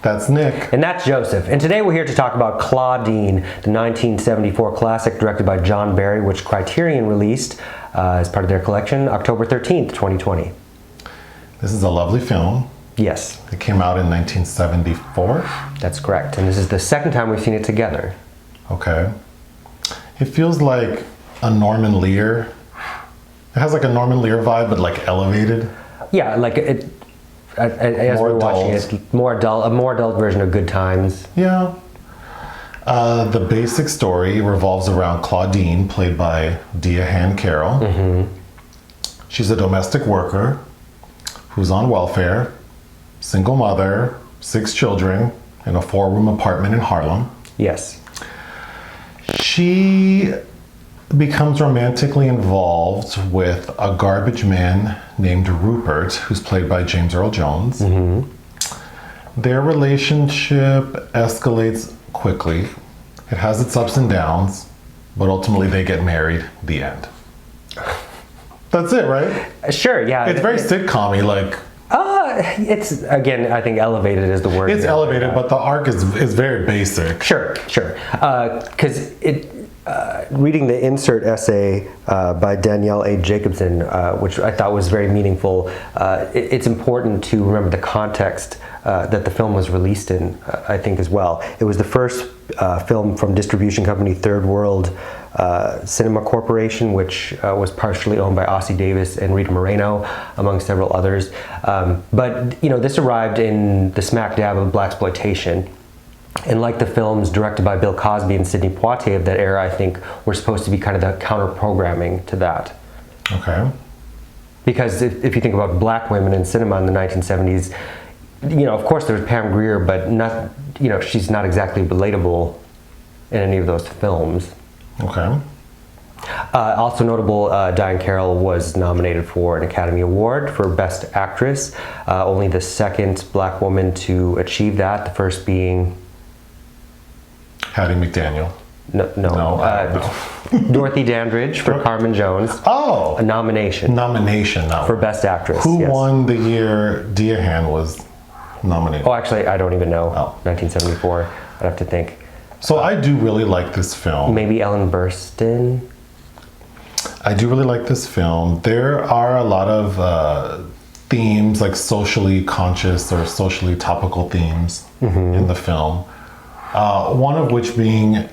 That's Nick. And that's Joseph. And today we're here to talk about Claudine, the 1974 classic directed by John Barry, which Criterion released as part of their collection October 13th, 2020. This is a lovely film. Yes. It came out in 1974. That's correct. And this is the second time we've seen it together. Okay. It feels like a Norman Lear. It has like a Norman Lear vibe, but like elevated. Yeah, like it. As we're watching it, a more adult version of Good Times. Yeah. The basic story revolves around Claudine, played by Diahann Carroll. Mm-hmm. She's a domestic worker who's on welfare, single mother, 6 children, in a 4-room apartment in Harlem. Yes. She becomes romantically involved with a garbage man named Rupert, who's played by James Earl Jones. Mm-hmm. Their relationship escalates quickly. It has its ups and downs, but ultimately they get married. The end. That's it, right? Sure, yeah. It's very sitcom-y, like... It's, again, I think elevated is the word. It's elevated, but the arc is very basic. Sure. Because reading the insert essay by Danielle A. Jacobson, which I thought was very meaningful, it's important to remember the context that the film was released in, I think, as well. It was the first film from distribution company Third World Cinema Corporation, which was partially owned by Ossie Davis and Rita Moreno, among several others. But this arrived in the smack dab of blaxploitation. And like the films directed by Bill Cosby and Sidney Poitier of that era, I think were supposed to be kind of the counter-programming to that. Okay. Because if you think about black women in cinema in the 1970s, of course there was Pam Grier, but not, she's not exactly relatable in any of those films. Okay. Also notable, Diahann Carroll was nominated for an Academy Award for Best Actress, only the second black woman to achieve that, the first being... Hattie McDaniel. No. Dorothy Dandridge for Carmen Jones. Oh! A nomination. For Best Actress. Who won the year Diahann was nominated? Oh, actually, I don't even know. 1974. I'd have to think. So I do really like this film. Maybe Ellen Burstyn? I do really like this film. There are a lot of themes, like socially conscious or socially topical themes in the film. One of which being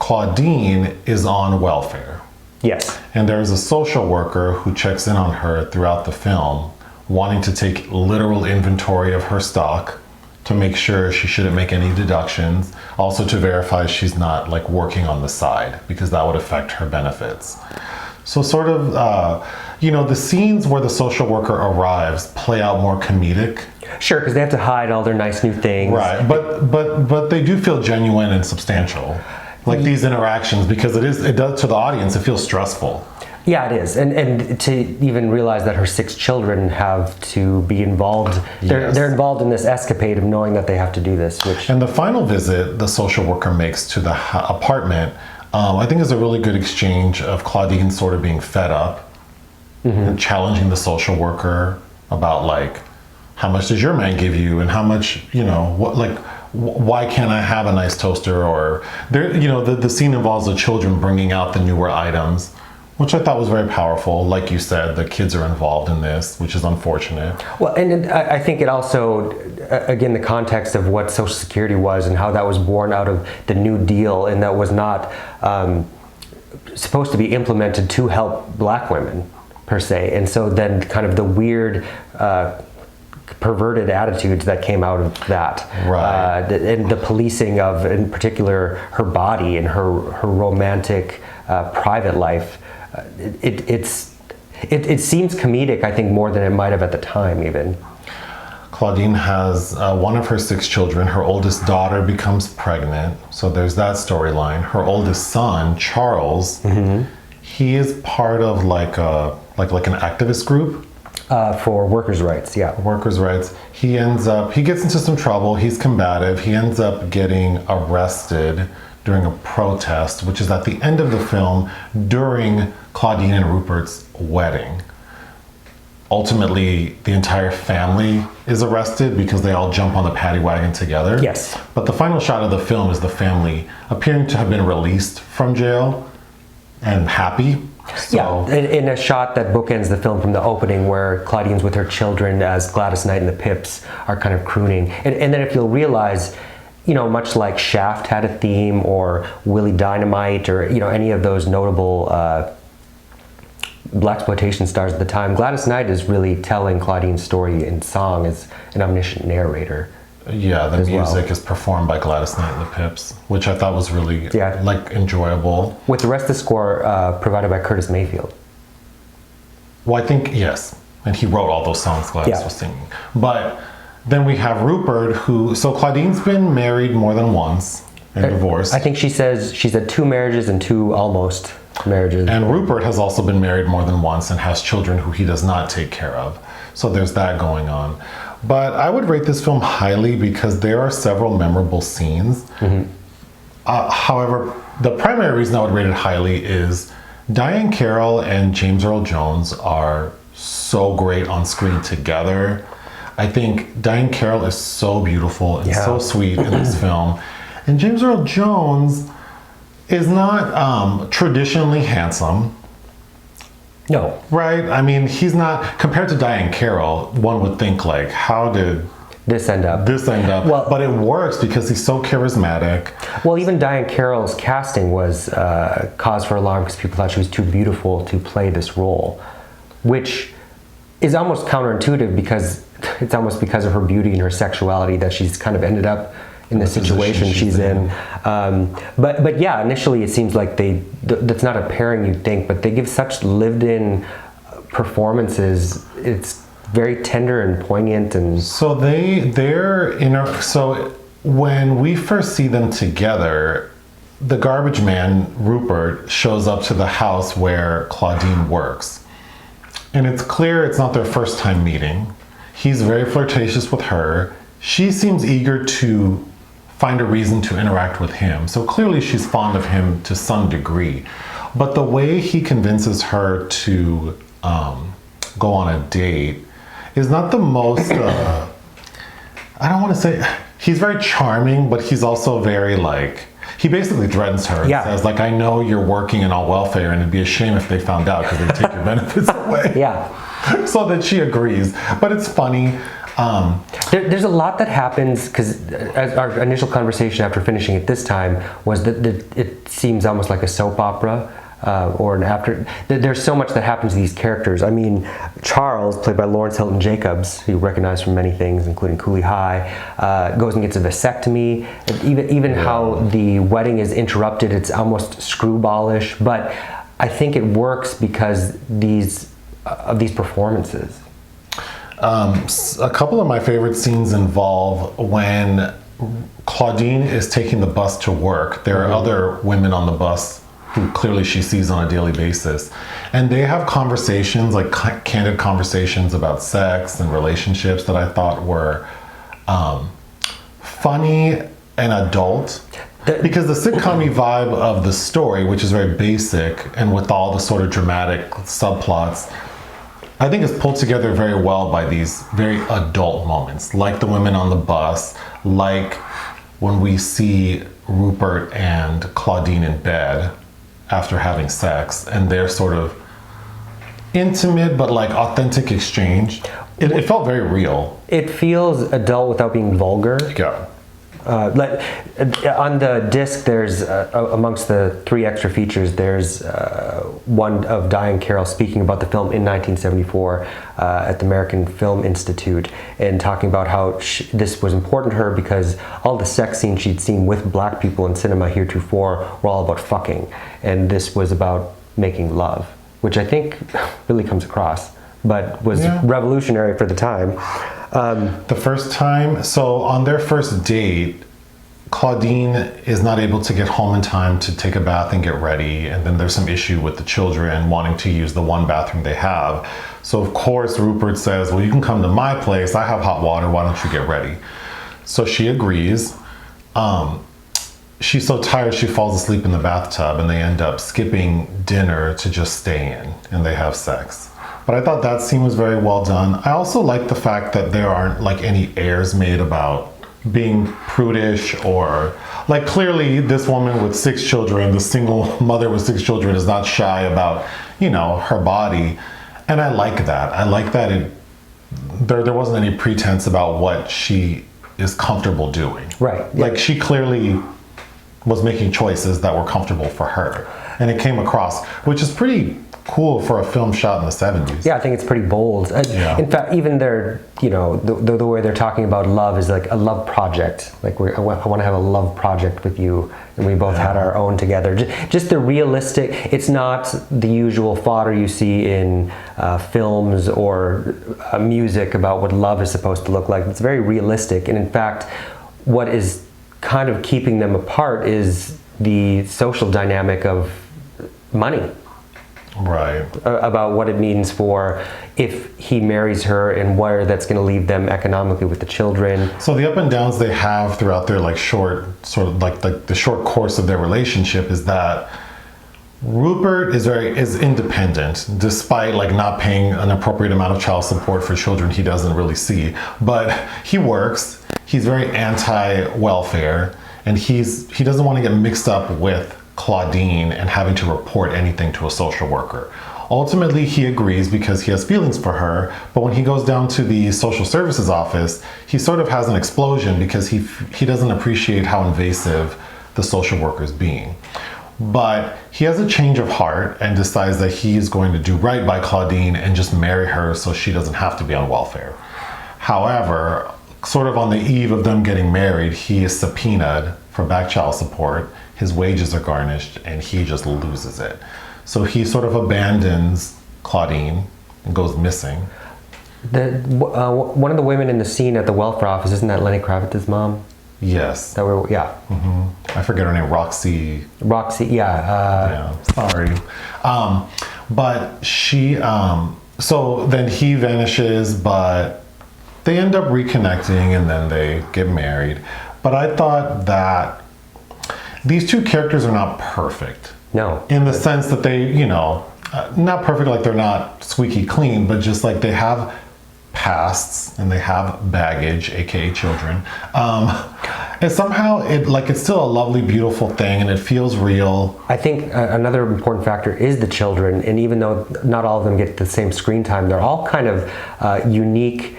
Claudine is on welfare. Yes. And there's a social worker who checks in on her throughout the film, wanting to take literal inventory of her stock to make sure she shouldn't make any deductions, also to verify she's not like working on the side, because that would affect her benefits. So sort of, the scenes where the social worker arrives play out more comedic. Sure, because they have to hide all their nice new things. Right, but they do feel genuine and substantial, like these interactions, because it does to the audience. It feels stressful. Yeah, it is, and to even realize that her 6 children have to be involved. They're involved in this escapade of knowing that they have to do this. And the final visit the social worker makes to the apartment, I think, is a really good exchange of Claudine sort of being fed up and challenging the social worker about like, how much does your man give you, and how much, why can't I have a nice toaster? Or the scene involves the children bringing out the newer items, which I thought was very powerful. Like you said, the kids are involved in this, which is unfortunate. Well, and I think it also, again, the context of what Social Security was and how that was born out of the New Deal, and that was not supposed to be implemented to help black women, per se. And so then kind of the weird perverted attitudes that came out of that. Right. And the policing of, in particular, her body and her romantic private life. It seems comedic, I think, more than it might have at the time, even. Claudine has one of her 6 children. Her oldest daughter becomes pregnant, so there's that storyline. Her oldest son, Charles, he is part of like an activist group. For workers' rights, yeah. Workers' rights. He gets into some trouble. He's combative. He ends up getting arrested during a protest, which is at the end of the film during Claudine and Rupert's wedding. ultimately the entire family is arrested because they all jump on the paddy wagon together. Yes. But the final shot of the film is the family appearing to have been released from jail and happy. So, yeah, in a shot that bookends the film from the opening where Claudine's with her children as Gladys Knight and the Pips are kind of crooning. And then if you'll realize, you know, much like Shaft had a theme, or Willie Dynamite, or, you know, any of those notable blaxploitation stars at the time, Gladys Knight is really telling Claudine's story in song as an omniscient narrator. Yeah, the music is performed by Gladys Knight and the Pips, which I thought was really like enjoyable. With the rest of the score provided by Curtis Mayfield. Well, I think, yes. And he wrote all those songs Gladys was singing. But then we have Rupert, who, so Claudine's been married more than once and divorced. I think she says she's had 2 marriages and 2 almost marriages. And Rupert has also been married more than once and has children who he does not take care of. So there's that going on. But I would rate this film highly because there are several memorable scenes. However, the primary reason I would rate it highly is Diahann Carroll and James Earl Jones are so great on screen together. I think Diahann Carroll is so beautiful and so sweet in this film. And James Earl Jones is not traditionally handsome. No. Right? I mean, he's not, compared to Diahann Carroll, one would think like, how did this end up? Well, but it works because he's so charismatic. Well, even Diahann Carroll's casting was cause for alarm because people thought she was too beautiful to play this role, which is almost counterintuitive because it's almost because of her beauty and her sexuality that she's kind of ended up in the situation she's in. But yeah, initially it seems like that's not a pairing you'd think, but they give such lived-in performances. It's very tender and poignant. And so so when we first see them together, the garbage man, Rupert, shows up to the house where Claudine works. And it's clear it's not their first time meeting. He's very flirtatious with her. She seems eager to find a reason to interact with him. So clearly she's fond of him to some degree. But the way he convinces her to go on a date is not the most, I don't want to say, he's very charming, but he's also very like, he basically threatens her and says like, I know you're working in all welfare and it'd be a shame if they found out because they'd take your benefits away. So that she agrees. But it's funny. There's a lot that happens because our initial conversation after finishing it this time was that it seems almost like a soap opera or an after. There's so much that happens to these characters. I mean, Charles, played by Lawrence Hilton-Jacobs, who you recognize from many things, including Cooley High, goes and gets a vasectomy. Even how the wedding is interrupted, it's almost screwballish. But I think it works because of these performances. A couple of my favorite scenes involve when Claudine is taking the bus to work. There are other women on the bus who clearly she sees on a daily basis. And they have conversations, like candid conversations about sex and relationships that I thought were funny and adult. Because the sitcom-y vibe of the story, which is very basic and with all the sort of dramatic subplots, I think is pulled together very well by these very adult moments, like the women on the bus, like when we see Rupert and Claudine in bed after having sex, and their sort of intimate but like authentic exchange. It felt very real. It feels adult without being vulgar. Yeah. On the disc, there's amongst the 3 extra features, there's one of Diahann Carroll speaking about the film in 1974 at the American Film Institute, and talking about how this was important to her because all the sex scenes she'd seen with black people in cinema heretofore were all about fucking, and this was about making love, which I think really comes across, but was revolutionary for the time. The first time, so on their first date, Claudine is not able to get home in time to take a bath and get ready, and then there's some issue with the children wanting to use the one bathroom they have. So of course Rupert says, well, you can come to my place, I have hot water, why don't you get ready? So she agrees. She's so tired she falls asleep in the bathtub, and they end up skipping dinner to just stay in, and they have sex. But I thought that scene was very well done. I also like the fact that there aren't like any airs made about being prudish or like clearly this woman with 6 children, the single mother with 6 children is not shy about, you know, her body. And I like that. I like that there wasn't any pretense about what she is comfortable doing. Right. Like she clearly was making choices that were comfortable for her. And it came across, which is pretty cool for a film shot in the 70s. Yeah, I think it's pretty bold. In fact, even their, you know, the way they're talking about love is like a love project. Like I want to have a love project with you, and we both had our own together. Just the realistic. It's not the usual fodder you see in films or music about what love is supposed to look like. It's very realistic, and in fact, what is kind of keeping them apart is the social dynamic of money. Right. About what it means for if he marries her and where that's going to leave them economically with the children. So the up and downs they have throughout their like short, sort of like the short course of their relationship is that Rupert is independent, despite like not paying an appropriate amount of child support for children he doesn't really see. But he works. He's very anti-welfare, and he doesn't want to get mixed up with Claudine and having to report anything to a social worker. Ultimately, he agrees because he has feelings for her, but when he goes down to the social services office, he sort of has an explosion because he doesn't appreciate how invasive the social worker is being. But he has a change of heart and decides that he is going to do right by Claudine and just marry her so she doesn't have to be on welfare. However, sort of on the eve of them getting married, he is subpoenaed for back child support. His wages are garnished and he just loses it. So he sort of abandons Claudine and goes missing. One of the women in the scene at the welfare office, isn't that Lenny Kravitz's mom? Yes. Yeah. I forget her name, Roxie. Roxie, yeah. Sorry. But she, so then he vanishes, but they end up reconnecting and then they get married. But I thought that these two characters are not perfect. No. In the sense that they, you know, not perfect like they're not squeaky clean, but just like they have pasts and they have baggage, aka children. And somehow it's still a lovely, beautiful thing and it feels real. I think another important factor is the children, and even though not all of them get the same screen time, they're all kind of unique,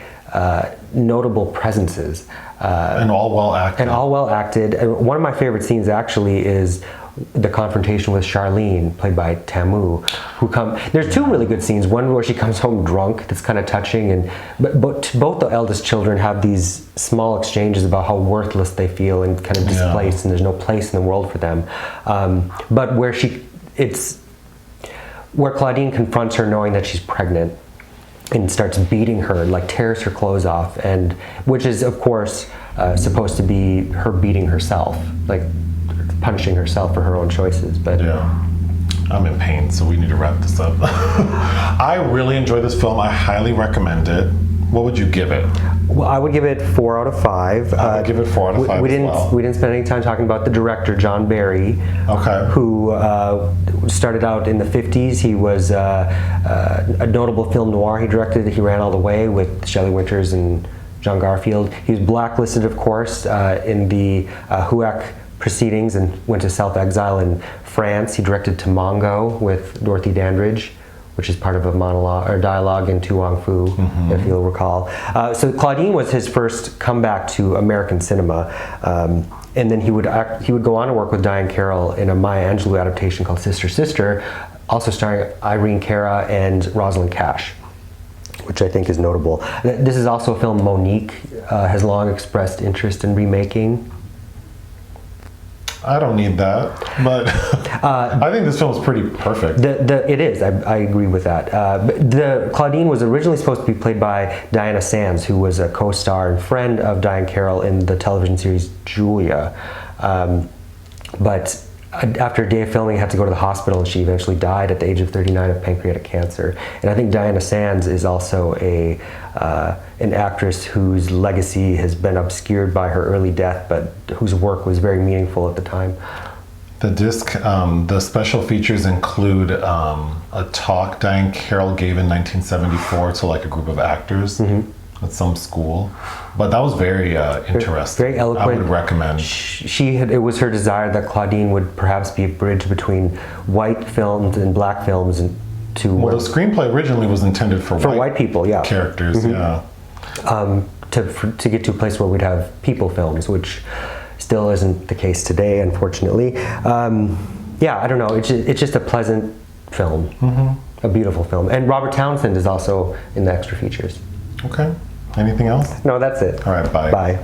notable presences. And all well acted. And all well acted. One of my favorite scenes actually is the confrontation with Charlene, played by Tamu, there's 2 really good scenes. One where she comes home drunk, that's kind of touching, and but both the eldest children have these small exchanges about how worthless they feel and kind of displaced, and there's no place in the world for them. But where Claudine confronts her knowing that she's pregnant and starts beating her, like tears her clothes off, and which is of course supposed to be her beating herself, like punishing herself for her own choices. But yeah, I'm in pain, so we need to wrap this up. I really enjoy this film. I highly recommend it. What would you give it? Well, I would give it 4 out of 5. I would give it 4 out of 5 we didn't spend any time talking about the director, John Barry, who started out in the 50s. He was a notable film noir he directed. He ran all the way with Shelley Winters and John Garfield. He was blacklisted, of course, in the HUAC proceedings and went to self-exile in France. He directed Tamango with Dorothy Dandridge, which is part of a monologue or dialogue in Tu Wong Fu, if you'll recall. So Claudine was his first comeback to American cinema, and then he would go on to work with Diahann Carroll in a Maya Angelou adaptation called Sister Sister, also starring Irene Cara and Rosalind Cash, which I think is notable. This is also a film Monique has long expressed interest in remaking. I don't need that, but I think this film is pretty perfect. It is. I agree with that. Claudine was originally supposed to be played by Diana Sands, who was a co-star and friend of Diahann Carroll in the television series Julia. But after a day of filming, had to go to the hospital, and she eventually died at the age of 39 of pancreatic cancer. And I think Diana Sands is also an actress whose legacy has been obscured by her early death, but whose work was very meaningful at the time. The disc, the special features include a talk Diahann Carroll gave in 1974 to like a group of actors at some school, but that was very interesting. Very eloquent. I would recommend. It was her desire that Claudine would perhaps be a bridge between white films and black films, and Well, the screenplay originally was intended for white people, yeah, characters, yeah. To get to a place where we'd have people films, which still isn't the case today, unfortunately. Yeah, I don't know. It's just a pleasant film, a beautiful film, and Robert Townsend is also in the extra features. Okay. Anything else? No, that's it. All right. Bye. Bye.